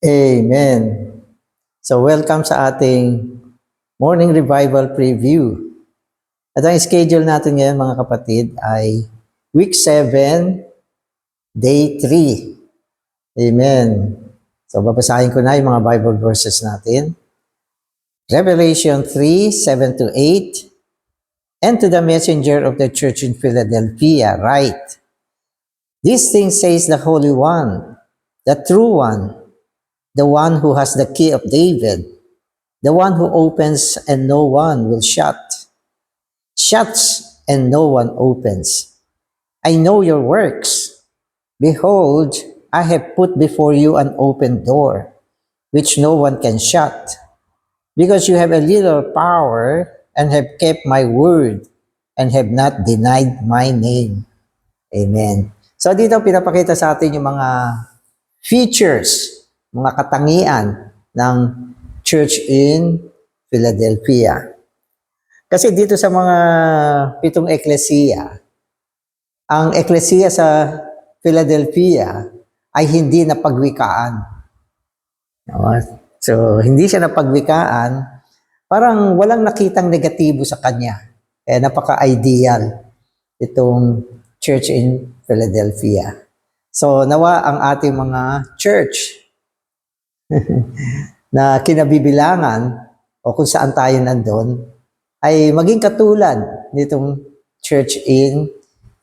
Amen. So welcome sa ating morning revival preview. At ang schedule natin ngayon mga kapatid ay week 7, day 3. Amen. So babasahin ko na yung mga Bible verses natin. Revelation 3:7-8. And to the messenger of the church in Philadelphia write, These things says the Holy One, the true one, the one who has the key of David, the one who opens and no one will shut, shuts and no one opens. I know your works. Behold, I have put before you an open door, which no one can shut, because you have a little power and have kept my word and have not denied my name. Amen. So dito pinapakita sa atin yung mga features, mga katangian ng church in Philadelphia. Kasi dito sa mga 7 eklesiya, ang eklesiya sa Philadelphia ay hindi napagwikaan. So, hindi siya napagwikaan, parang walang nakitang negatibo sa kanya. Kaya napaka-ideal itong church in Philadelphia. So, nawa ang ating mga church na kinabibilangan o kung saan tayo nandun, ay maging katulad nitong church in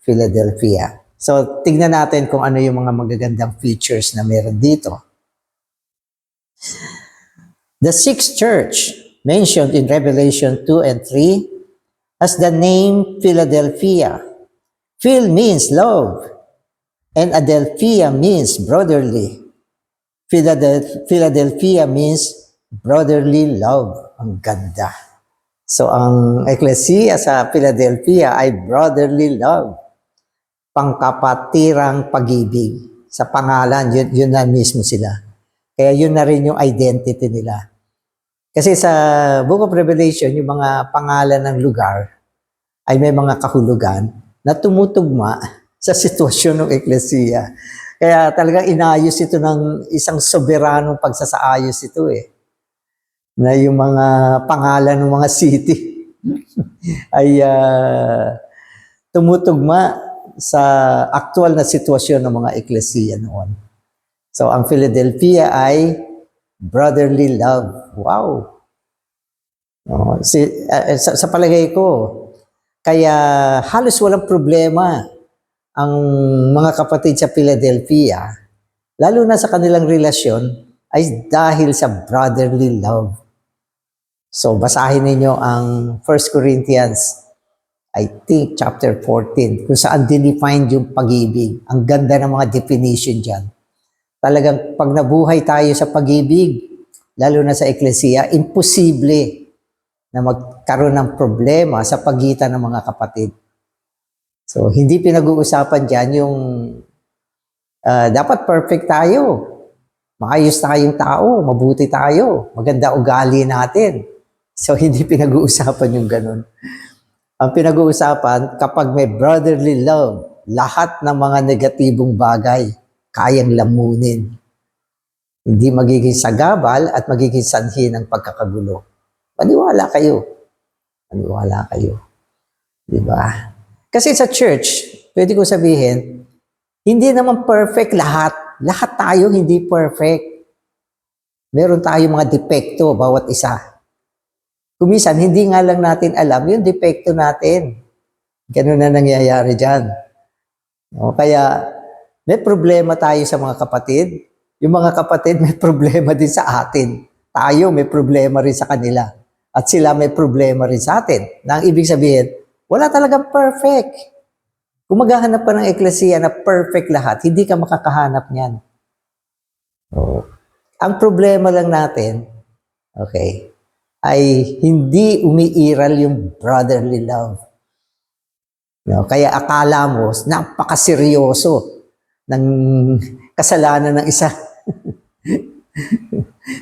Philadelphia. So, tignan natin kung ano yung mga magagandang features na meron dito. The sixth church mentioned in Revelation 2 and 3 has the name Philadelphia. Phil means love, and Adelphia means brotherly. Philadelphia means brotherly love. Ang ganda. So, ang eklesiya sa Philadelphia ay brotherly love. Pangkapatirang pag-ibig. Sa pangalan, yun na mismo sila. Kaya yun na rin yung identity nila. Kasi sa Book of Revelation, yung mga pangalan ng lugar ay may mga kahulugan na tumutugma sa sitwasyon ng eklesiya. Kaya talagang inayos ito ng isang soberanong pagsasaayos ito na yung mga pangalan ng mga city ay tumutugma sa aktual na sitwasyon ng mga eklesiya noon. So, ang Philadelphia ay brotherly love. Wow! Sa palagay ko, kaya halos walang problema ang mga kapatid sa Philadelphia, lalo na sa kanilang relasyon, ay dahil sa brotherly love. So, basahin ninyo ang 1 Corinthians, I think, chapter 14, kung saan dinefine yung pag-ibig. Ang ganda ng mga definition dyan. Talagang pag nabuhay tayo sa pag-ibig, lalo na sa eklesiya, imposible na magkaroon ng problema sa pagitan ng mga kapatid. So, hindi pinag-uusapan dyan yung dapat perfect tayo. Maayos tayong tao, mabuti tayo, maganda ugali natin. So, hindi pinag-uusapan yung ganun. Ang pinag-uusapan, kapag may brotherly love, lahat ng mga negatibong bagay, kayang lamunin. Hindi magiging sagabal at magiging sanhi ng pagkakagulo. Maniwala kayo. Maniwala kayo. Diba? Kasi sa church, pwede ko sabihin, hindi naman perfect lahat. Lahat tayo hindi perfect. Meron tayong mga depekto, bawat isa. Kumisan, hindi nga lang natin alam yung depekto natin. Ganun na nangyayari dyan. Kaya, may problema tayo sa mga kapatid. Yung mga kapatid may problema din sa atin. Tayo may problema rin sa kanila. At sila may problema rin sa atin. Na ang ibig sabihin, wala talagang perfect. Kung maghahanap ka ng eklesiya na perfect lahat, hindi ka makakahanap niyan. Ang problema lang natin, okay, ay hindi umiiral yung brotherly love. Kaya akala mo, napakaseryoso ng kasalanan ng isa.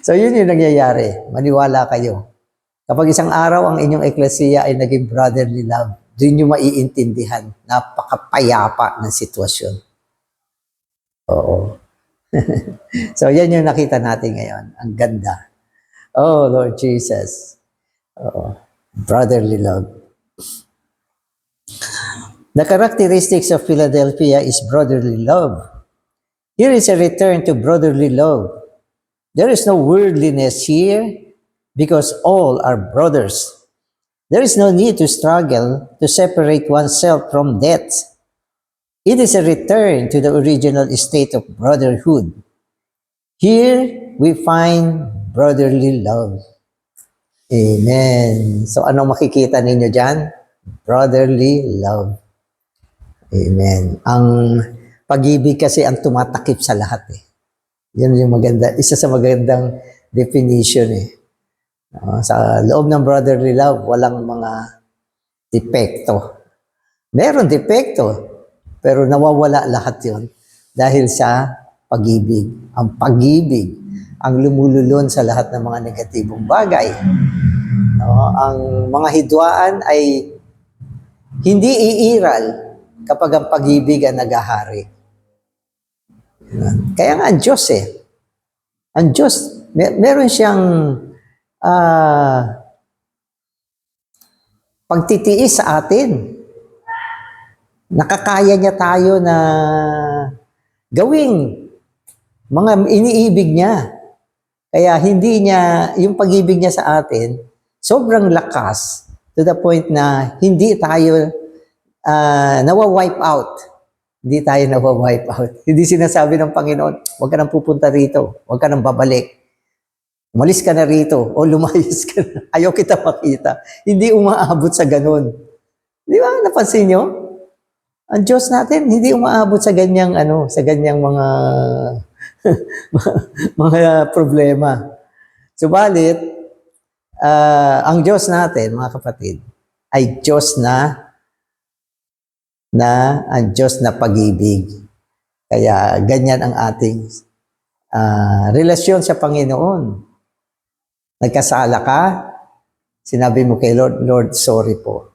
So, yun yung nangyayari. Maniwala kayo. Kapag isang araw ang inyong eklesiya ay naging brotherly love, doon nyo maiintindihan. Napakapayapa ng sitwasyon. Oo. So, yan yung nakita natin ngayon. Ang ganda. Oh, Lord Jesus. Oo. Brotherly love. The characteristics of Philadelphia is brotherly love. Here is a return to brotherly love. There is no worldliness here because all are brothers. There is no need to struggle to separate oneself from death. It is a return to the original state of brotherhood. Here we find brotherly love. Amen. So anong makikita ninyo dyan? Brotherly love. Amen. Ang pag-ibig kasi ang tumatakip sa lahat eh. Yan yung maganda, isa sa magandang definition eh. Sa loob ng brotherly love, walang mga depekto. Meron depekto, pero nawawala lahat yon dahil sa pag-ibig. Ang pag-ibig ang lumululon sa lahat ng mga negatibong bagay. Ang mga hidwaan ay hindi iiral kapag ang pag-ibig ang naghahari. Kaya nga ang Diyos eh. Ang Diyos, meron siyang pagtitiis sa atin. Nakakaya niya tayo na gawing mga iniibig niya. Kaya hindi niya, yung pag-ibig niya sa atin, sobrang lakas to the point na hindi tayo nawa-wipe out. Hindi tayo nawa-wipe out. Hindi sinasabi ng Panginoon, huwag ka nang pupunta rito, huwag ka nang babalik. Umalis ka na rito, o lumayas ka na. Ayaw kita makita. Hindi umaabot sa ganun. Di ba? Napansin nyo? Ang Diyos natin, hindi umaabot sa ganyang, sa ganyang mga, mga problema. Subalit, ang Diyos natin, mga kapatid, ay Diyos na ang Diyos na pag-ibig. Kaya ganyan ang ating relasyon sa Panginoon. Nagkasala ka, sinabi mo kay Lord, Lord, sorry po.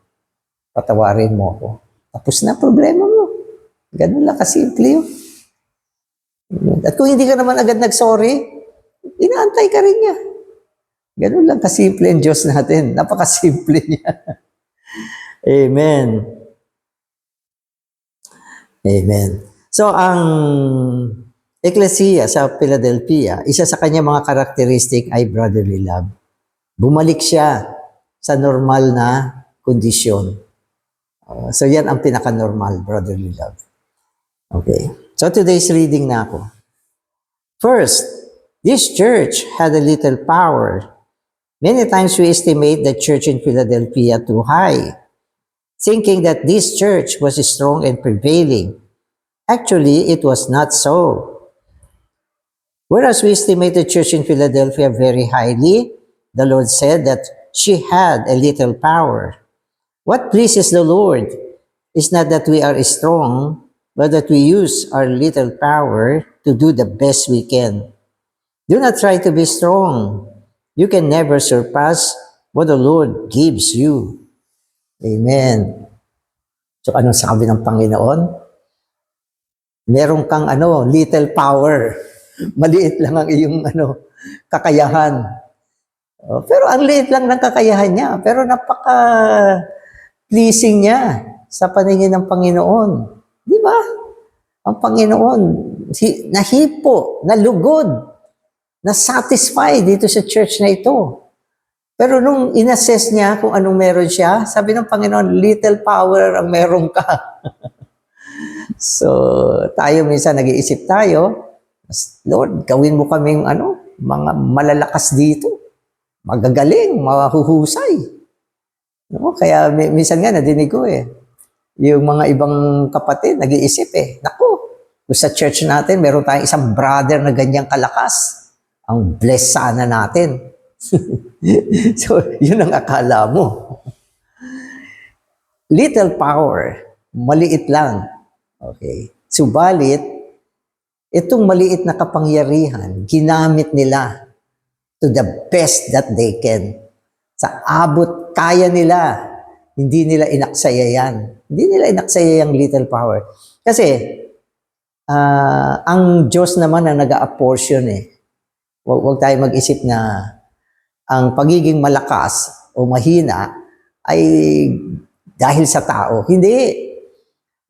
Patawarin mo ako. Tapos na problema mo. Ganun lang kasimple yun. At kung hindi ka naman agad nag-sorry, inaantay ka rin niya. Ganun lang kasimple ang Diyos natin. Napakasimple niya. Amen. Amen. So, ang Ecclesia sa Philadelphia, isa sa kanyang mga karakteristik ay brotherly love. Bumalik siya sa normal na kondisyon. So, yan ang pinaka-normal, brotherly love. Okay. So, today's reading na ako. First, this church had a little power. Many times we estimate the church in Philadelphia too high, thinking that this church was strong and prevailing. Actually, it was not so. Whereas we estimate the church in Philadelphia very highly, the Lord said that she had a little power. What pleases the Lord is not that we are strong, but that we use our little power to do the best we can. Do not try to be strong. You can never surpass what the Lord gives you. Amen. So, anong sabi ng Panginoon? Meron kang little power. Maliit lang ang iyong kakayahan. Pero ang liit lang ng kakayahan niya. Pero napaka-pleasing niya sa paningin ng Panginoon. Di ba? Ang Panginoon, nahipo, nalugod, na-satisfy dito sa church na ito. Pero nung inassess niya kung anong meron siya, sabi ng Panginoon, little power ang meron ka. So, tayo minsan nag-iisip tayo, Lord, gawin mo kaming mga malalakas dito. Magagaling, mahuhusay. No? Kaya minsan nga nadinig ko yung mga ibang kapatid nag-iisip naku, kung sa church natin meron tayong isang brother na ganyang kalakas, ang bless sana natin. So, yun ang akala mo. Little power, maliit lang. Okay. Subalit, itong maliit na kapangyarihan, ginamit nila to the best that they can. Sa abot kaya nila, hindi nila inaksaya yan. Hindi nila inaksaya yung little power. Kasi, ang Diyos naman ang nag-a-apportion eh. Huwag tayo mag-isip na ang pagiging malakas o mahina ay dahil sa tao. Hindi.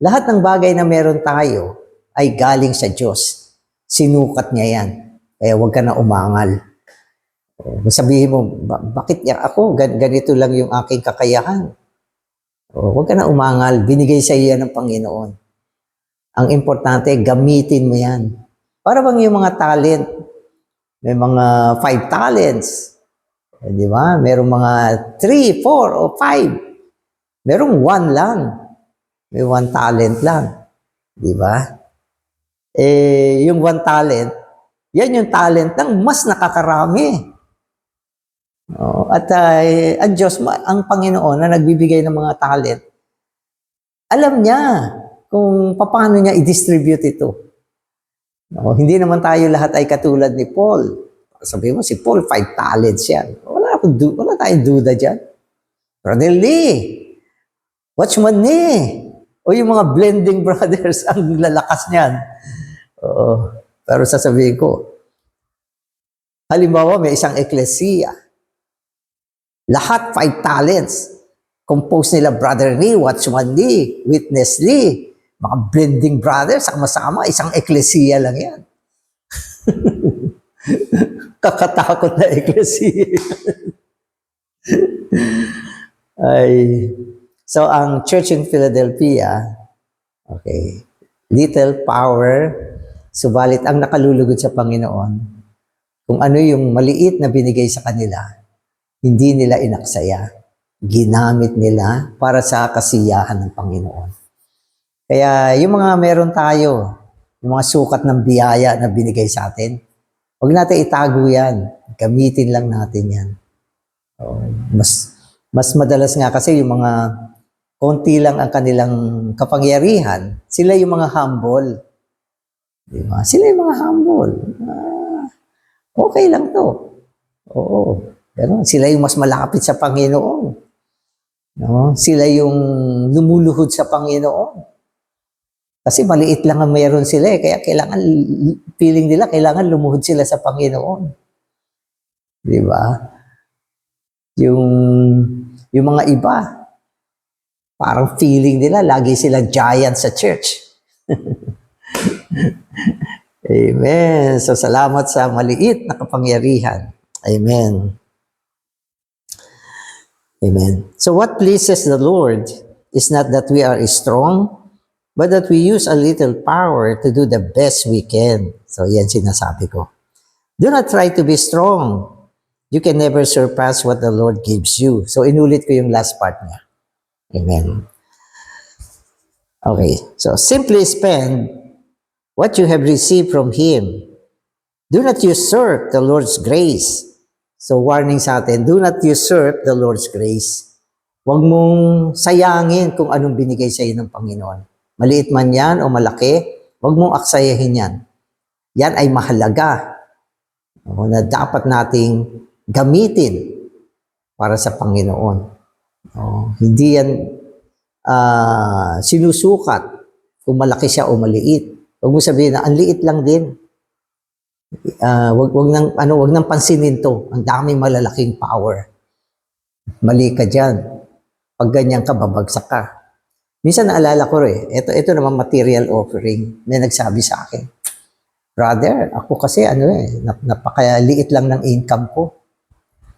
Lahat ng bagay na meron tayo ay galing sa Diyos. Sinukat niya yan. Kaya huwag ka na umangal. Sabihin mo, bakit ako? Ganito lang yung aking kakayahan. Huwag ka na umangal. Binigay sa iyo ng Panginoon. Ang importante, gamitin mo yan. Para bang yung mga talent, may mga 5 talents. Di ba? Merong mga 3, 4, o 5. Merong 1 lang. May 1 talent lang. Di ba? Yung 1 talent, yan yung talent ng mas nakakarami. At ang Diyos, ang Panginoon na nagbibigay ng mga talent, alam niya kung paano niya i-distribute ito. Hindi naman tayo lahat ay katulad ni Paul. Sabihin mo, si Paul, 5 talents yan. Wala tayong duda dyan. Brother Lee, Watchman Lee, o yung mga blending brothers, ang lalakas niyan. Pero sasabihin ko, halimbawa may isang eklesiya, lahat 5 talents. Compose nila Brother Lee, Watchman Lee, Witness Lee, mga blending brothers, sama-sama, isang eklesiya lang yan. Kakatakot na eklesiya. So, ang church in Philadelphia, okay, little power, subalit ang nakalulugod sa Panginoon, kung ano yung maliit na binigay sa kanila, hindi nila inaksaya. Ginamit nila para sa kasiyahan ng Panginoon. Kaya yung mga meron tayo, yung mga sukat ng biyaya na binigay sa atin, huwag natin itago yan. Gamitin lang natin yan. Mas madalas nga kasi yung mga konti lang ang kanilang kapangyarihan, sila yung mga humble. Diba? Sila yung mga humble. Okay lang to. Oo. Pero sila yung mas malapit sa Panginoon. No? Sila yung lumuluhod sa Panginoon. Kasi maliit lang ang mayroon sila eh. Kaya kailangan, feeling nila, kailangan lumuhod sila sa Panginoon. Di ba? Yung mga iba, parang feeling nila, lagi sila giant sa church. Amen. So, salamat sa maliit na kapangyarihan. Amen. Amen. So what pleases the Lord is not that we are strong, but that we use a little power to do the best we can. So yan sinasabi ko. Do not try to be strong. You can never surpass what the Lord gives you. So inulit ko yung last part niya. Amen. Okay. So simply spend what you have received from Him. Do not usurp the Lord's grace. So warning sa atin, do not usurp the Lord's grace. Huwag mong sayangin kung anong binigay sa iyo ng Panginoon. Maliit man yan o malaki, huwag mong aksayahin yan. Yan ay mahalaga na dapat nating gamitin para sa Panginoon. Hindi yan sinusukat kung malaki siya o maliit. Huwag mo sabihin na ang liit lang din. Wag nang pansinin to. Ang daming malalaking power. Mali ka diyan. Pag ganyan ka, babagsak ka. Minsan naalala ko ito naman material offering. May nagsabi sa akin, brother, ako kasi napakaliit lang ng income ko.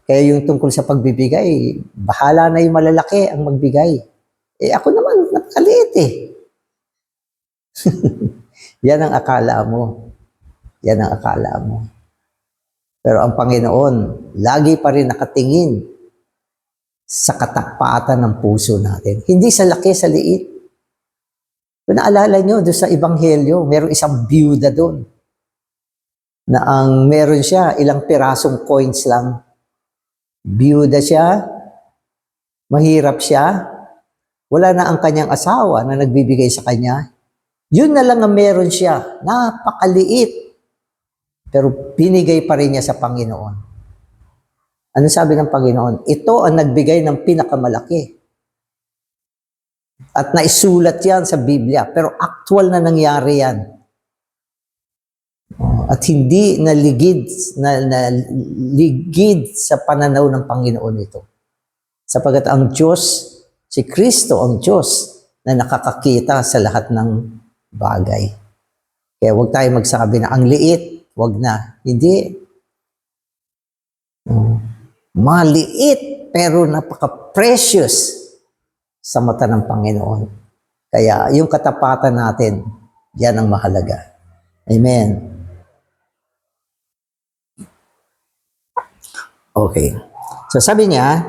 Kaya yung tungkol sa pagbibigay, bahala na yung malalaki ang magbigay. Ako naman, napakaliit Yan ang akala mo. Yan ang akala mo. Pero ang Panginoon, lagi pa rin nakatingin sa katapatan ng puso natin. Hindi sa laki, sa liit. Kung naalala nyo, doon sa Ebanghelyo, merong isang byuda doon. Na ang meron siya, ilang pirasong coins lang. Byuda siya, mahirap siya, wala na ang kanyang asawa na nagbibigay sa kanya. Yun na lang ang meron siya. Napakaliit. Pero binigay pa rin niya sa Panginoon. Ano sabi ng Panginoon? Ito ang nagbigay ng pinakamalaki. At naisulat yan sa Biblia, pero actual na nangyari yan. At hindi naligid sa pananaw ng Panginoon ito. Sapagat ang Diyos, si Kristo ang Diyos na nakakakita sa lahat ng bagay. Kaya huwag tayo magsabi na ang liit, huwag na. Hindi. Maliit, pero napaka-precious sa mata ng Panginoon. Kaya yung katapatan natin, yan ang mahalaga. Amen. Okay. So sabi niya,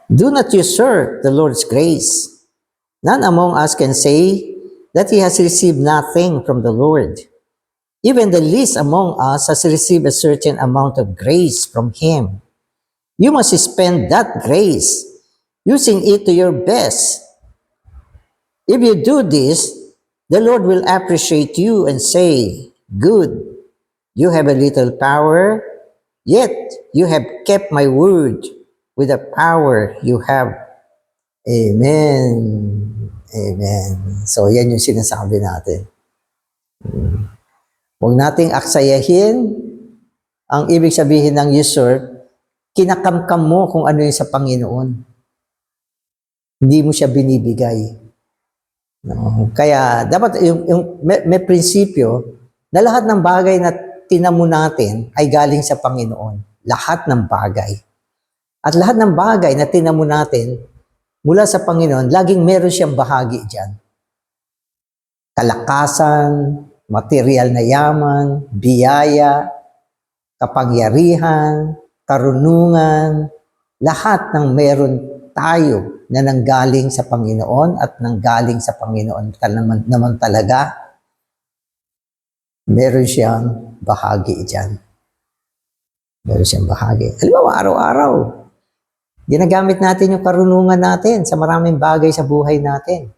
do not usurp the Lord's grace. None among us can say that he has received nothing from the Lord. Even the least among us has received a certain amount of grace from him. You must spend that grace, using it to your best. If you do this, the Lord will appreciate you and say, good, you have a little power, yet you have kept my word with the power you have. Amen. Amen. So yan yung sinasabi natin. Huwag nating aksayahin ang ibig sabihin ng usurp, kinakamkam mo kung ano yung sa Panginoon. Hindi mo siya binibigay. No? Kaya dapat may prinsipyo na lahat ng bagay na tinamo natin ay galing sa Panginoon. Lahat ng bagay. At lahat ng bagay na tinamo natin mula sa Panginoon, laging meron siyang bahagi dyan. Kalakasan, material na yaman, biyaya, kapangyarihan, karunungan, lahat ng meron tayo na nanggaling sa Panginoon at nanggaling sa Panginoon naman talaga, meron siyang bahagi dyan. Meron siyang bahagi. Halimbawa, araw-araw, ginagamit natin yung karunungan natin sa maraming bagay sa buhay natin.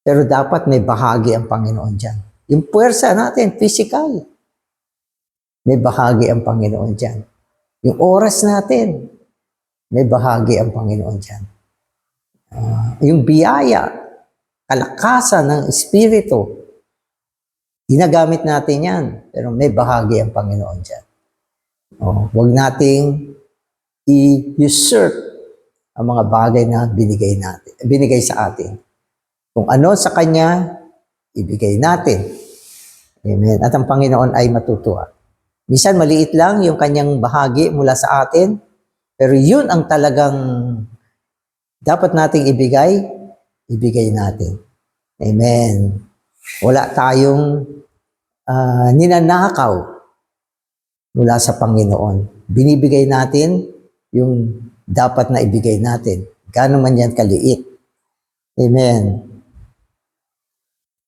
Pero dapat may bahagi ang Panginoon dyan. Yung puwersa natin, physical, may bahagi ang Panginoon dyan. Yung oras natin, may bahagi ang Panginoon dyan. Yung biyaya, kalakasan ng Espiritu, ginagamit natin yan, pero may bahagi ang Panginoon dyan. Huwag nating i-usurp ang mga bagay na binigay sa atin. Kung ano sa Kanya, ibigay natin. Amen. At ang Panginoon ay matutuwa. Minsan maliit lang yung Kanyang bahagi mula sa atin, pero yun ang talagang dapat nating ibigay natin. Amen. Wala tayong ninanakaw mula sa Panginoon. Binibigay natin yung dapat na ibigay natin. Gaano man yan kaliit. Amen.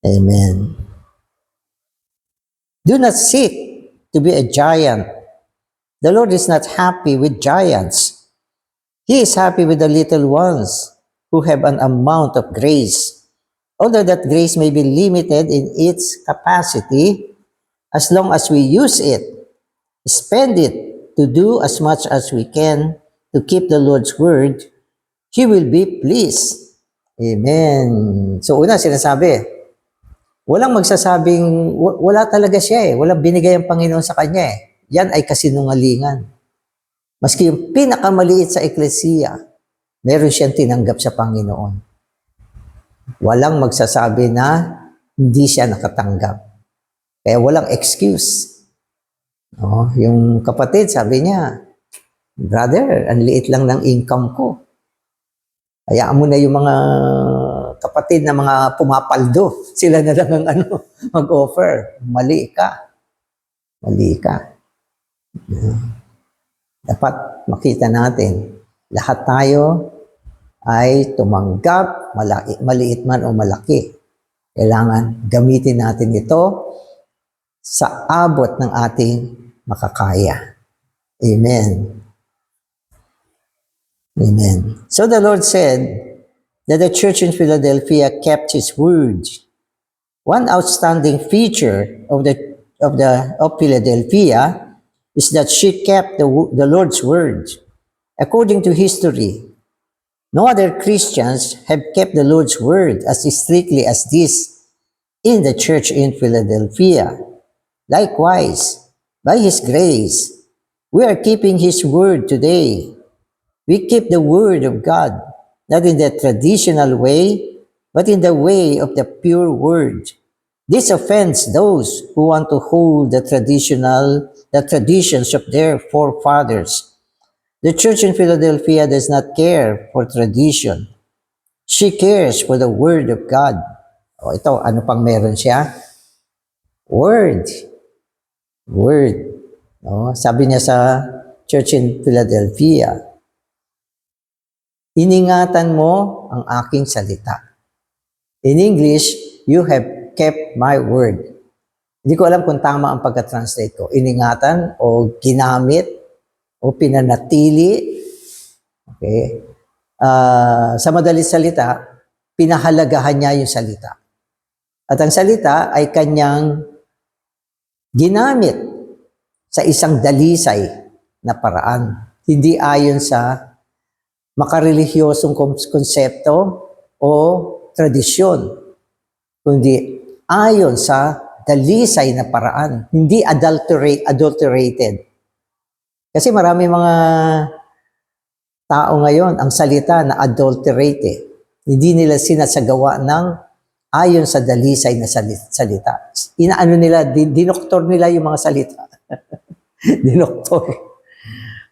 Amen. Do not seek to be a giant. The Lord is not happy with giants. He is happy with the little ones who have an amount of grace. Although that grace may be limited in its capacity, as long as we use it, spend it to do as much as we can to keep the Lord's word, He will be pleased. Amen. So una sinasabi, walang magsasabing, wala talaga siya walang binigay ang Panginoon sa kanya Yan ay kasinungalingan. Maski yung pinakamaliit sa eklesiya, meron siyang tinanggap sa Panginoon. Walang magsasabi na hindi siya nakatanggap. Kaya walang excuse. Yung kapatid, sabi niya, brother, ang liit lang ng income ko. Hayaan mo na yung mga kapatid na mga pumapaldo. Sila na lang ang mag-offer. Mali ka. Dapat makita natin, lahat tayo ay tumanggap, maliit man o malaki. Kailangan gamitin natin ito sa abot ng ating makakaya. Amen. Amen. So the Lord said that the church in Philadelphia kept His word. One outstanding feature of Philadelphia is that she kept the Lord's word. According to history, No other Christians have kept the Lord's word as strictly as this in the church in Philadelphia. Likewise, by His grace, we are keeping His word today. We keep the word of God, not in the traditional way, but in the way of the pure word. This offends those who want to hold the traditions of their forefathers. The church in Philadelphia does not care for tradition. She cares for the word of God. O ito, ano pang meron siya? Word. Word. No? Sabi niya sa church in Philadelphia, iningatan mo ang aking salita. In English, you have kept my word. Hindi ko alam kung tama ang pagka-translate ko. Iningatan o ginamit o pinanatili. Okay? Sa madaling salita, pinahalagahan niya yung salita. At ang salita ay kanyang ginamit sa isang dalisay na paraan. Hindi ayon sa makarelihyosong konsepto o tradisyon, kundi ayon sa dalisay na paraan. Hindi adulterated. Kasi marami mga tao ngayon, ang salita na adulterate. Hindi nila sinasagawa ng ayon sa dalisay na salita. Inaano nila, dinoktor nila yung mga salita. Dinoktor.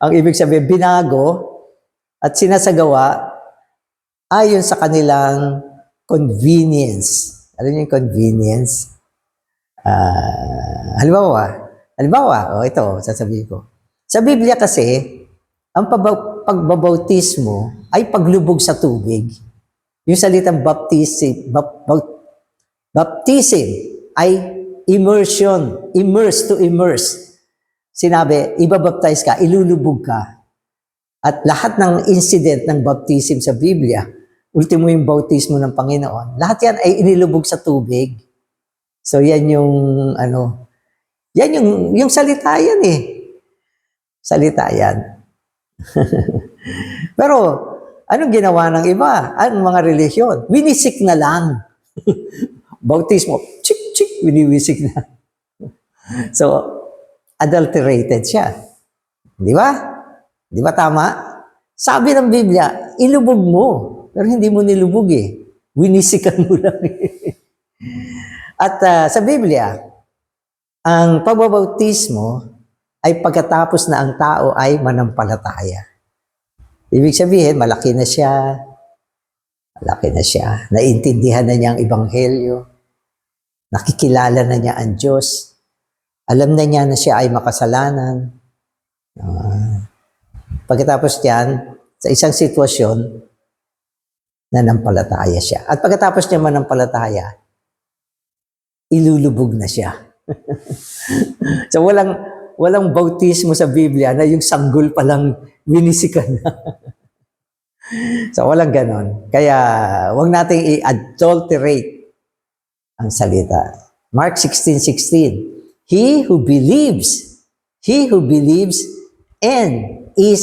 Ang ibig sabihin, binago at sinasagawa ayon sa kanilang convenience. Alam niyo yung convenience? Halimbawa, ito, sasabihin ko. Sa Biblia kasi, ang pagbabautismo ay paglubog sa tubig. Yung salitang baptism ay immersion, to immerse. Sinabi, ibabaptize ka, ilulubog ka. At lahat ng incident ng baptism sa Biblia, ultimo yung bautismo ng Panginoon, lahat yan ay inilubog sa tubig. So yan yung yung salita yan eh. Salita yan. Pero anong ginawa ng iba? Ang mga relihiyon? Winisik na lang. Bautismo, chik, winiwisik na. So, adulterated siya. Di ba? Di ba tama? Sabi ng Biblia, ilubog mo. Pero hindi mo nilubog eh. Winisikan mo lang eh. At sa Biblia, ang pagbabautismo ay pagkatapos na ang tao ay manampalataya. Ibig sabihin, malaki na siya. Naintindihan na niya ang ebanghelyo. Nakikilala na niya ang Diyos. Alam na niya na siya ay makasalanan. Pagkatapos diyan, sa isang sitwasyon, nanampalataya siya. At pagkatapos niya manampalataya, ilulubog na siya. So walang bautismo sa Biblia na yung sanggol palang winisikan na. So walang ganon. Kaya wag nating i-adulterate ang salita. Mark 16:16. He who believes and is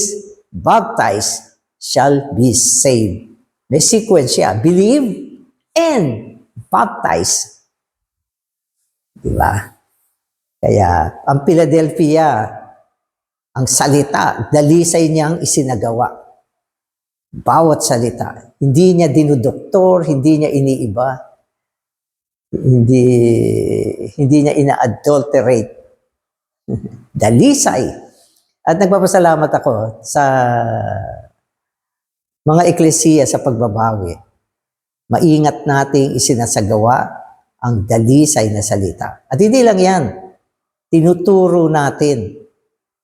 baptized shall be saved. May sequence siya. Believe and baptize. Diba? Kaya, ang Philadelphia, ang salita, dalisay niyang isinagawa. Bawat salita. Hindi niya dinudoktor, hindi niya iniiba. Hindi niya ina-adulterate. Dalisay. At nagpapasalamat ako sa mga eklesiya sa pagbabawi. Maingat nating isinasagawa ang dalisay na salita. At hindi lang yan, tinuturo natin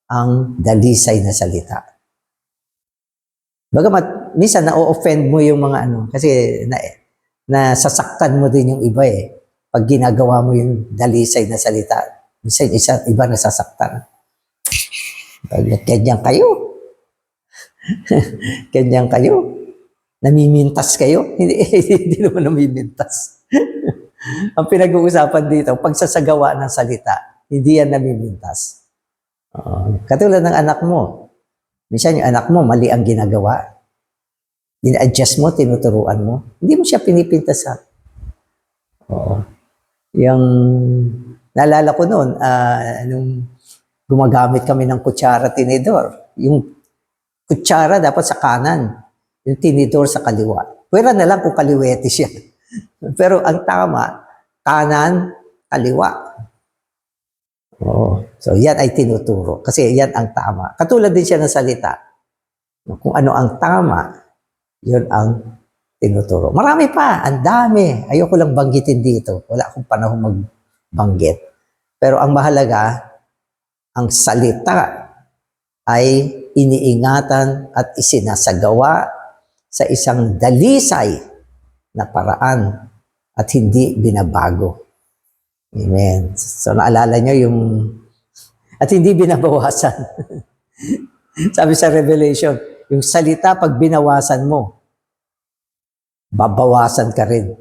ang dalisay na salita. Bagamat, minsan na-offend mo yung mga kasi nasasaktan mo din yung iba eh. Pag ginagawa mo yung dalisay na salita, minsan iba nasasaktan. Ganyan kayo. Ganyan kayo. Namimintas kayo. Hindi naman namimintas. Ang pinag-uusapan dito, pagsasagawa ng salita, hindi yan namimintas. Katulad ng anak mo. Minsan yung anak mo, mali ang ginagawa. Dina-adjust mo, tinuturuan mo. Hindi mo siya pinipintasan. Oo. Yung, naalala ko noon, nung gumagamit kami ng kutsara tinidor, yung kutsara dapat sa kanan, yung tinidor sa kaliwa. Pwera na lang kung kaliwete siya. Pero ang tama, kanan, kaliwa. Oo. So yan ay tinuturo. Kasi yan ang tama. Katulad din siya ng salita. Kung ano ang tama, yun ang tinuturo. Marami pa, ang dami. Ayoko lang banggitin dito. Wala akong panahon magbanggit. Pero ang mahalaga, ang salita ay iniingatan at isinasagawa sa isang dalisay na paraan at hindi binabago. Amen. So naalala nyo yung, at hindi binabawasan. Sabi sa Revelation, yung salita pag binawasan mo, babawasan ka rin.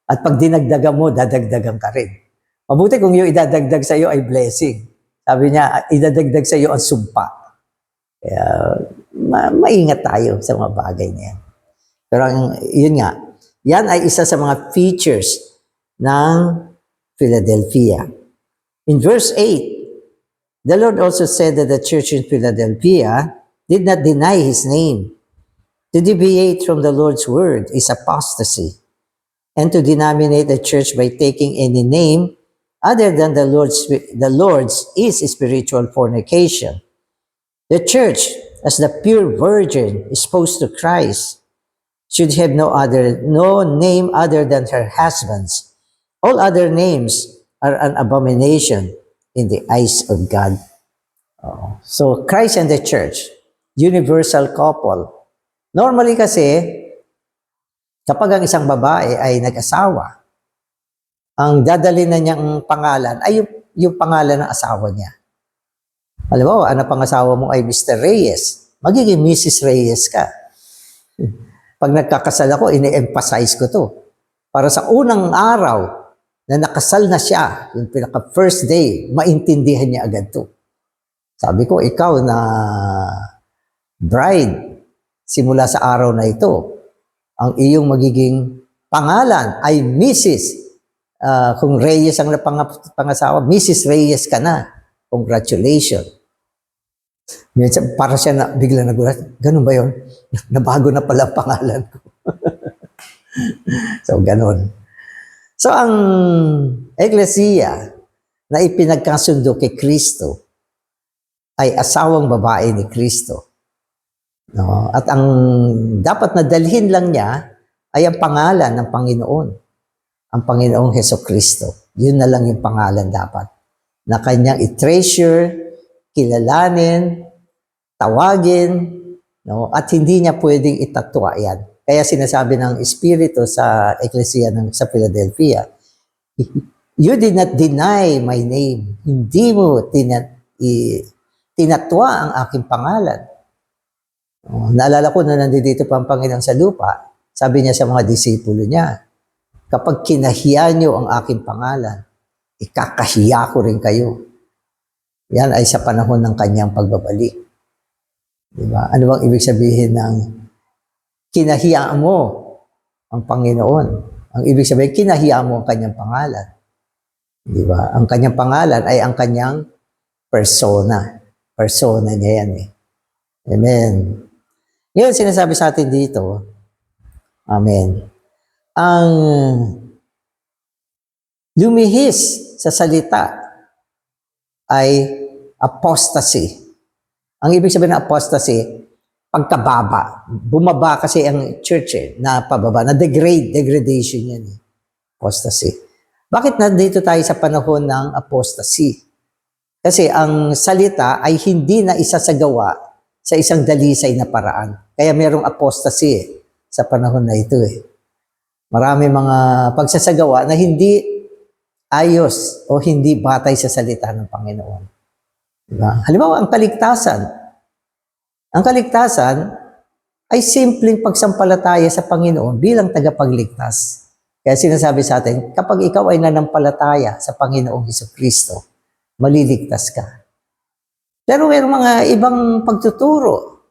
At pag dinagdagan mo, dadagdagan ka rin. Mabuti kung yung idadagdag sa iyo ay blessing. Sabi niya, idadagdag sa iyo ang sumpa. Kaya, maingat tayo sa mga bagay na yan. Pero yun nga, yan ay isa sa mga features ng Philadelphia. In verse 8, the Lord also said that the church in Philadelphia did not deny His name. To deviate from the Lord's word is apostasy, and to denominate the church by taking any name other than the Lord's is spiritual fornication. The church, as the pure virgin espoused to Christ, should have no name other than her husband's. All other names are an abomination in the eyes of God. So Christ and the church, universal couple. Normally kasi, kapag ang isang babae ay nag-asawa, ang dadalhin na niyang pangalan ay yung pangalan ng asawa niya. Halimbawa, ang pangasawa mo ay Mr. Reyes, magiging Mrs. Reyes ka. Pag nagkakasal ako, ini-emphasize ko to. Para sa unang araw na nakasal na siya, yung pinaka-first day, maintindihan niya agad to. Sabi ko, ikaw na bride, simula sa araw na ito, ang iyong magiging pangalan ay Mrs. Kung Reyes ang pangasawa, Mrs. Reyes ka na. Congratulations. Para siya na bigla nagulat, ganun ba yun? Nabago na pala ang pangalan ko. So, ganun. So, ang Ecclesia na ipinagkasundo kay Kristo ay asawang babae ni Kristo. No? At ang dapat na dalhin lang niya ay ang pangalan ng Panginoon. Ang Panginoong Hesukristo. Yun na lang yung pangalan dapat. Na kanyang i-treasure, kilalanin, tawagin, no? At hindi niya pwedeng itatwa yan. Kaya sinasabi ng Espiritu sa Ecclesia sa Philadelphia, you did not deny my name. Hindi mo tinatwa ang aking pangalan. Naalala ko na nandito pa ang Panginoon sa lupa, sabi niya sa mga disipulo niya, kapag kinahiya niyo ang aking pangalan, ikakahiya ko rin kayo. Yan ay sa panahon ng kanyang pagbabalik. Diba? Ano bang ibig sabihin ng kinahiya mo ang Panginoon? Ang ibig sabihin, kinahiya mo ang kanyang pangalan. Diba? Ang kanyang pangalan ay ang kanyang persona. Persona niya yan eh. Amen. Ngayon, sinasabi sa atin dito, amen, ang lumihis sa salita ay apostasy. Ang ibig sabihin ng apostasy, pagkababa. Bumaba kasi ang church na pababa, na degradation yan eh. Apostasy. Bakit nandito tayo sa panahon ng apostasy? Kasi ang salita ay hindi na isasagawa sa isang dalisay na paraan. Kaya merong apostasy sa panahon na ito eh. Marami mga pagsasagawa na hindi ayos o hindi batay sa salita ng Panginoon. Diba? Halimbawa, ang kaligtasan. Ang kaligtasan ay simpleng pagsampalataya sa Panginoon bilang tagapagligtas. Kaya sinasabi sa atin, kapag ikaw ay nanampalataya sa Panginoong Hesukristo, maliligtas ka. Pero mayroong mga ibang pagtuturo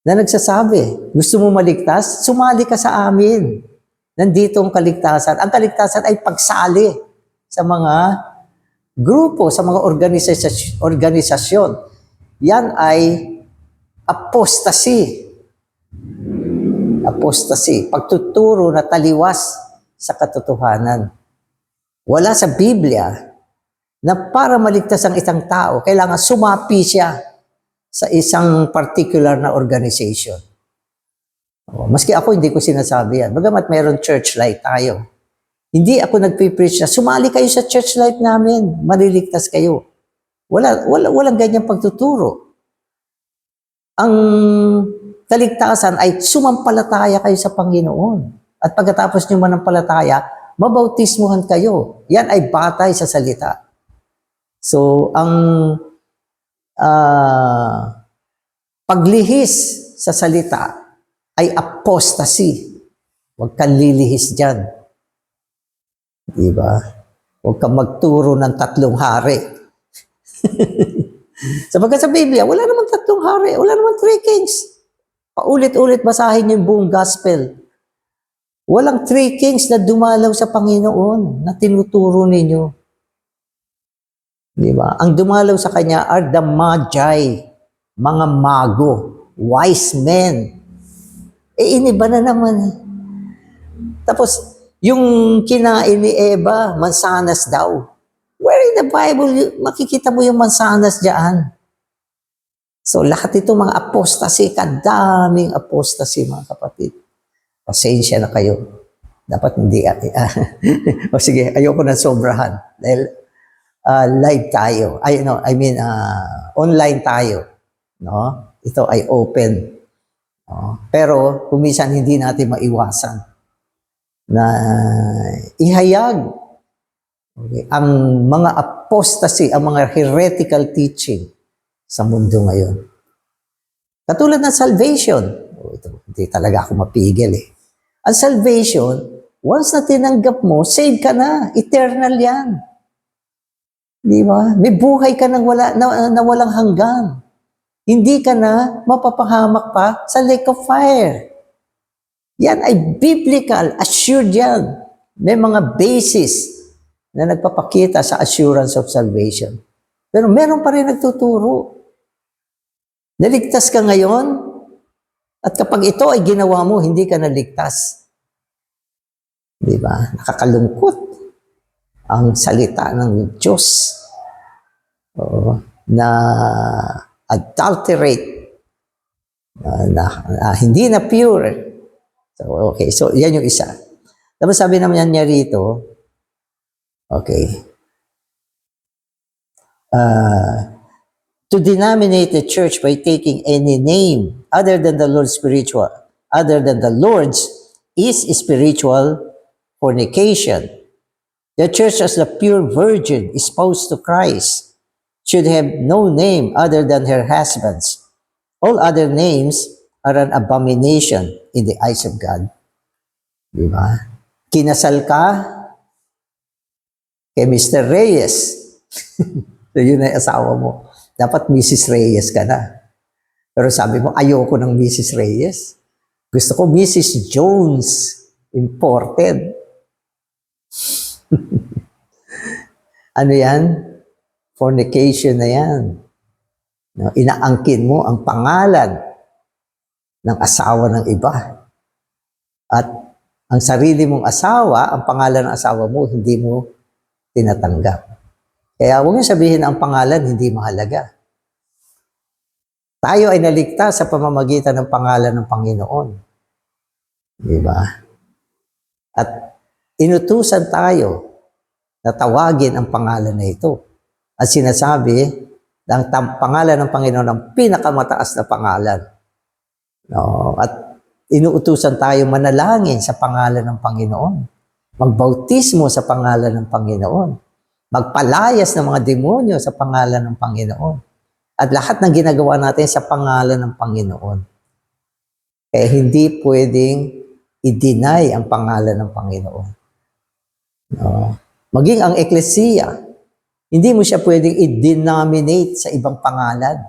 na nagsasabi, gusto mo maligtas? Sumali ka sa amin. Nandito ang kaligtasan. Ang kaligtasan ay pagsali sa mga grupo, sa mga organisasyon. Yan ay apostasy. Apostasy. Pagtuturo na taliwas sa katotohanan. Wala sa Biblia na para maligtas ang isang tao, kailangan sumapi siya sa isang particular na organization. Maski ako, hindi ko sinasabi yan. Bagamat mayroon church life tayo. Hindi ako nagpipreach na, sumali kayo sa church life namin, maliligtas kayo. Walang ganyang pagtuturo. Ang kaligtasan ay sumampalataya kayo sa Panginoon. At pagkatapos nyo manampalataya, mabautismuhan kayo. Yan ay batay sa salita. So, ang paglihis sa salita ay apostasy. Huwag kang lilihis dyan. Diba? Huwag kang magturo ng 3 hari. Sapagkat sa Biblia, wala namang 3 hari, wala namang 3 kings. Paulit-ulit basahin niyo yung buong gospel. Walang 3 kings na dumalaw sa Panginoon na tinuturo ninyo. Diba? Ang dumalaw sa kanya are the magi, mga mago, wise men. Iniba na naman. Tapos, yung kinain ni Eva, mansanas daw. Where in the Bible, makikita mo yung mansanas dyan. So, lahat ito mga apostasy, kadaming apostasy, mga kapatid. Pasensya na kayo. Dapat hindi. O sige, ayoko na sobrahan. Dahil live tayo. Online tayo. No? Ito ay open. No? Pero, kumisan hindi natin maiwasan na ihayag ang mga apostasy, ang mga heretical teaching sa mundo ngayon. Katulad ng salvation. Hindi talaga ako mapigil eh. Ang salvation, once na tinanggap mo, save ka na. Eternal yan. Di ba? May buhay ka na walang hanggan. Hindi ka na mapapahamak pa sa lake of fire. Yan ay biblical, assured yan. May mga basis na nagpapakita sa assurance of salvation. Pero meron pa rin nagtuturo. Naligtas ka ngayon, at kapag ito ay ginawa mo, hindi ka naligtas. Di ba? Nakakalungkot ang salita ng Diyos na adulterate, na hindi na pure. So, okay. So, yan yung isa. Tapos sabi naman niya rito, okay. To denominate the church by taking any name other than the Lord's is spiritual fornication. The church as the pure virgin espoused to Christ should have no name other than her husband's. All other names are an abomination in the eyes of God. Diba? Kinasal ka kay Mr. Reyes. So yun ay asawa mo. Dapat Mrs. Reyes ka na. Pero sabi mo, ayoko ng Mrs. Reyes. Gusto ko Mrs. Jones. Imported. Ano yan? Fornication na yan. No, inaangkin mo ang pangalan ng asawa ng iba. At ang sarili mong asawa, ang pangalan ng asawa mo, hindi mo tinatanggap. Kaya huwag niyo sabihin na ang pangalan hindi mahalaga. Tayo ay naligtas sa pamamagitan ng pangalan ng Panginoon. Di ba? At inutusan tayo na tawagin ang pangalan na ito. At sinasabi, ang pangalan ng Panginoon ang pinakamataas na pangalan. No? At inuutusan tayo manalangin sa pangalan ng Panginoon. Magbautismo sa pangalan ng Panginoon. Magpalayas ng mga demonyo sa pangalan ng Panginoon. At lahat ng ginagawa natin sa pangalan ng Panginoon. Kaya hindi pwedeng i-deny ang pangalan ng Panginoon. No? Maging ang eklesiya, hindi mo siya pwedeng i-denominate sa ibang pangalan.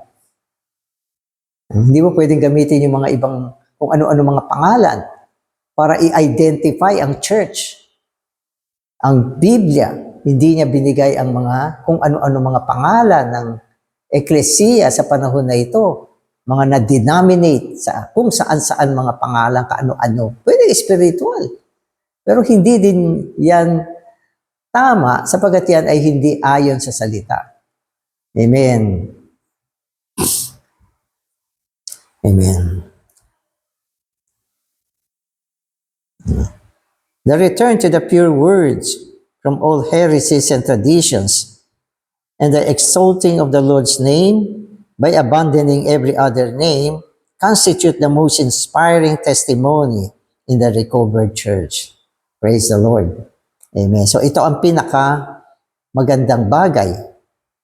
Hindi mo pwedeng gamitin yung mga ibang kung ano-ano mga pangalan para i-identify ang church. Ang Biblia, hindi niya binigay ang mga kung ano-ano mga pangalan ng eklesiya sa panahon na ito. Mga na-denominate sa kung saan-saan mga pangalan, kaano-ano. Pwede spiritual. Pero hindi din yan tama sapagkat yan ay hindi ayon sa salita. Amen. Amen. The return to the pure words from all heresies and traditions, and the exalting of the Lord's name by abandoning every other name, constitute the most inspiring testimony in the recovered church. Praise the Lord. Amen. So ito ang pinaka magandang bagay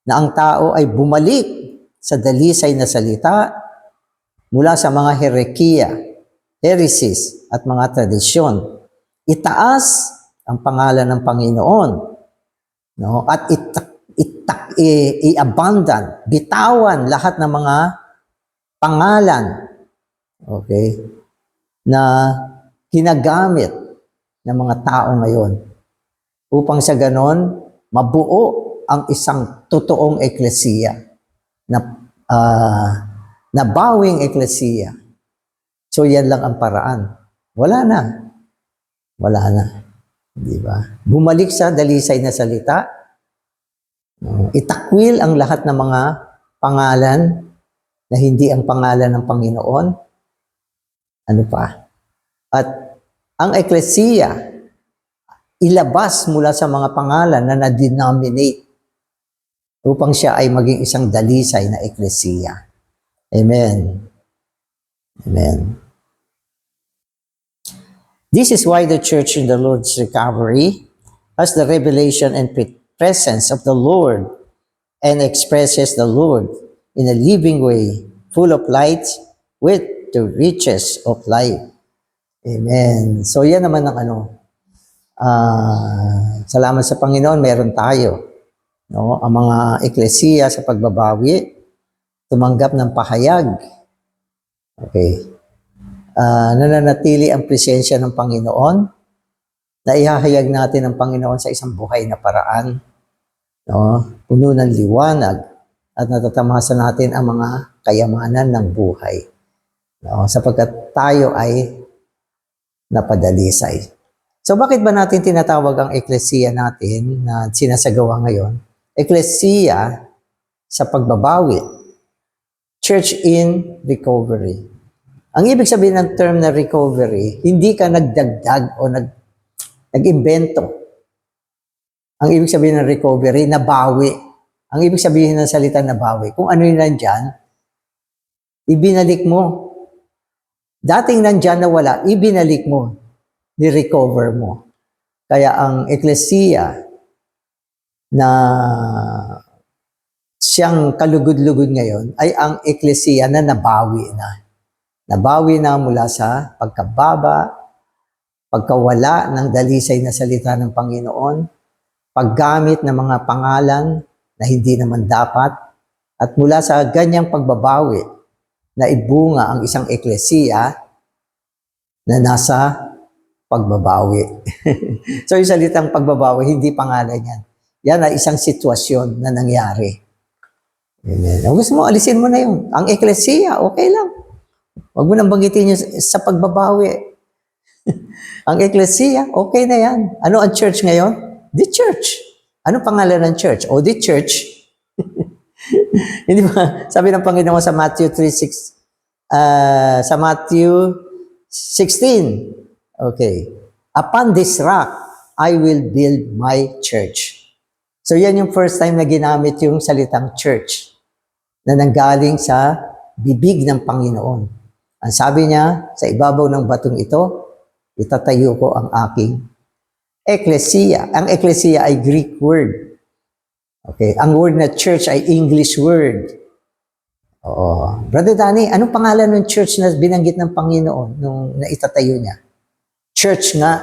na ang tao ay bumalik sa dalisay na salita mula sa mga heresies at mga tradisyon. Itaas ang pangalan ng Panginoon, no? At i-abandon, bitawan lahat ng mga pangalan, okay, na ginagamit ng mga tao ngayon upang sa ganon mabuo ang isang totoong eklesiya na nabawing eklesiya. So yan lang ang paraan. Wala na. Di ba? Bumalik sa dalisay na salita. Itakwil ang lahat ng mga pangalan na hindi ang pangalan ng Panginoon. Ano pa? At ang eklesiya, ilabas mula sa mga pangalan na na-denominate upang siya ay maging isang dalisay na eklesiya. Amen. Amen. This is why the church in the Lord's recovery has the revelation and presence of the Lord and expresses the Lord in a living way, full of light with the riches of life. Amen. So yan naman ang salamat sa Panginoon, meron tayo. No? Ang mga eklesiya sa pagbabawi, tumanggap ng pahayag. Okay. Nananatili ang presensya ng Panginoon, na ihahayag natin ang Panginoon sa isang buhay na paraan, no? Puno ng liwanag, at natatamasa natin ang mga kayamanan ng buhay, no? Sapagkat tayo ay napadalisay. So bakit ba natin tinatawag ang eklesiya natin na sinasagawa ngayon? Eklesiya sa pagbabawi. Church in recovery. Ang ibig sabihin ng term na recovery, hindi ka nagdagdag o nag-imbento. Ang ibig sabihin ng recovery, nabawi. Ang ibig sabihin ng salita nabawi, kung ano yung nandyan, ibinalik mo. Dating nandyan na wala, ibinalik mo, ni-recover mo. Kaya ang eklesiya na siyang kalugod-lugod ngayon ay ang eklesiya na nabawi na. Nabawi na mula sa pagkababa, pagkawala ng dalisay na salita ng Panginoon, paggamit ng mga pangalan na hindi naman dapat, at mula sa ganyang pagbabawi na ibunga ang isang eklesiya na nasa pagbabawi. So yung salitang pagbabawi, hindi pangalan yan. Yan ay isang sitwasyon na nangyari. Amen. Kung gusto mo, alisin mo na yun. Ang eklesiya, okay lang. Huwag mo nang banggitin yun sa pagbabawi. Ang eklesiya, okay na yan. Ano ang church ngayon? The church. Ano pangalan ng church? O the church. Hindi ba? Sabi ng Panginoon sa Matthew 3:6, sa Matthew 16. Okay. Upon this rock, I will build my church. So yan yung first time na ginamit yung salitang church na nanggaling sa bibig ng Panginoon. Ang sabi niya, sa ibabaw ng batong ito, itatayo ko ang aking eklesiya. Ang eklesiya ay Greek word. Okay, ang word na church ay English word. Oo. Brother Danny, anong pangalan ng church na binanggit ng Panginoon nung naitatayo niya? Church nga.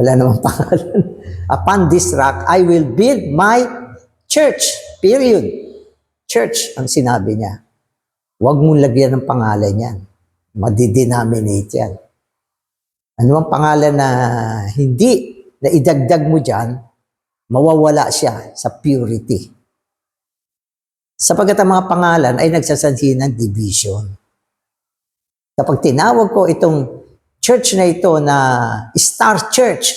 Wala namang pangalan. Upon this rock, I will build my church. Period. Church ang sinabi niya. huwag mong lagyan ng pangalan yan. Madidenominate yan. Ano ang pangalan na hindi na idagdag mo dyan, mawawala siya sa purity. Sapagkat ang mga pangalan ay nagsasanhi ng division. Kapag tinawag ko itong church na ito na Star Church,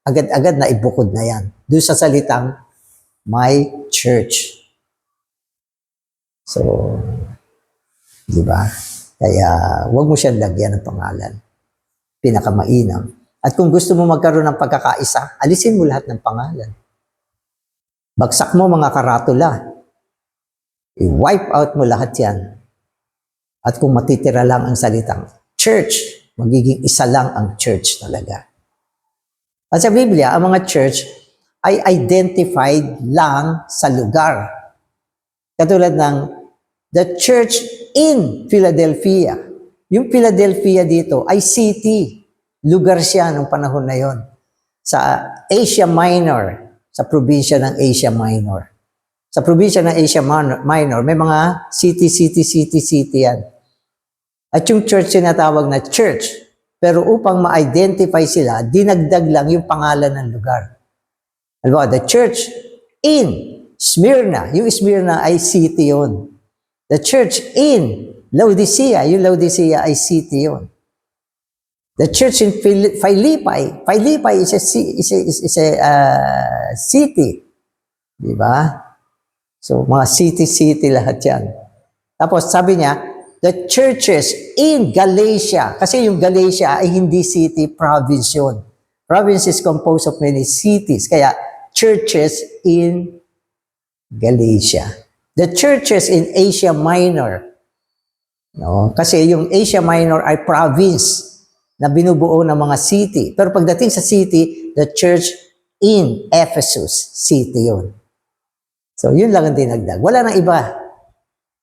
agad-agad na ibukod na yan. Doon sa salitang my church. So, di ba? Kaya huwag mo siyang lagyan ng pangalan. Pinakamainam. At kung gusto mo magkaroon ng pagkakaisa, alisin mo lahat ng pangalan. Bagsak mo mga karatula. I-wipe out mo lahat yan. At kung matitira lang ang salitang church, magiging isa lang ang church talaga. At sa Biblia, ang mga church ay identified lang sa lugar. Katulad ng the church in Philadelphia. Yung Philadelphia dito ay city. Lugar siya nung panahon na yon. Sa Asia Minor, sa probinsya ng Asia Minor. Sa probinsya ng Asia Minor, may mga city yan. At yung church sinatawag na church. Pero upang ma-identify sila, dinagdag lang yung pangalan ng lugar. Halimbawa, the church in Smyrna. Yung Smyrna ay city yun. The church in Laodicea. Yung Laodicea ay city yun. The church in Philippi. Philippi is a city. Diba? So, mga city lahat yan. Tapos, sabi niya, the churches in Galatia. Kasi yung Galatia ay hindi city, province yun. Province is composed of many cities. Kaya, churches in Galatia. The churches in Asia Minor. No? Kasi yung Asia Minor ay province na binubuo ng mga city. Pero pagdating sa city, the church in Ephesus, city yun. So, yun lang ang dinagdag. Wala nang iba.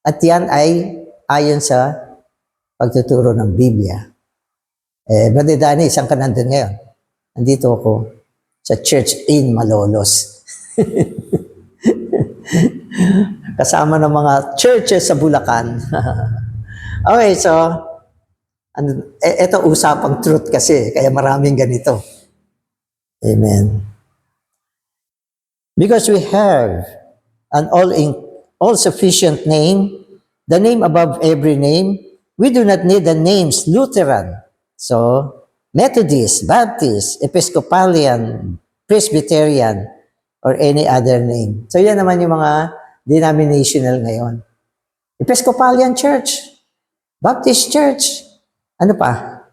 At yan ay ayon sa pagtuturo ng Biblia. Brother Danny, saan ka nandun ngayon? Nandito ako sa church in Malolos. Kasama ng mga churches sa Bulacan. Okay, so, ito usapang truth kasi, kaya maraming ganito. Amen. Because we have an all-sufficient name, the name above every name, we do not need the names Lutheran. So, Methodist, Baptist, Episcopalian, Presbyterian, or any other name. So, yan naman yung mga denominational ngayon. Episcopalian Church, Baptist Church, ano pa?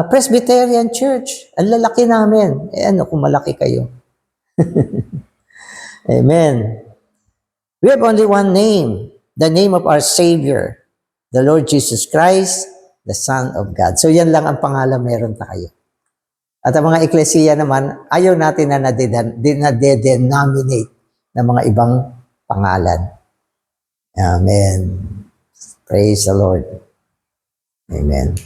Presbyterian Church, ang lalaki namin. Ano kung malaki kayo? Amen. We have only one name, the name of our Savior, the Lord Jesus Christ, the Son of God. So yan lang ang pangalan meron tayo. At ang mga eklesiya naman, ayaw natin na na-denominate ng mga ibang pangalan. Amen. Praise the Lord. Amen.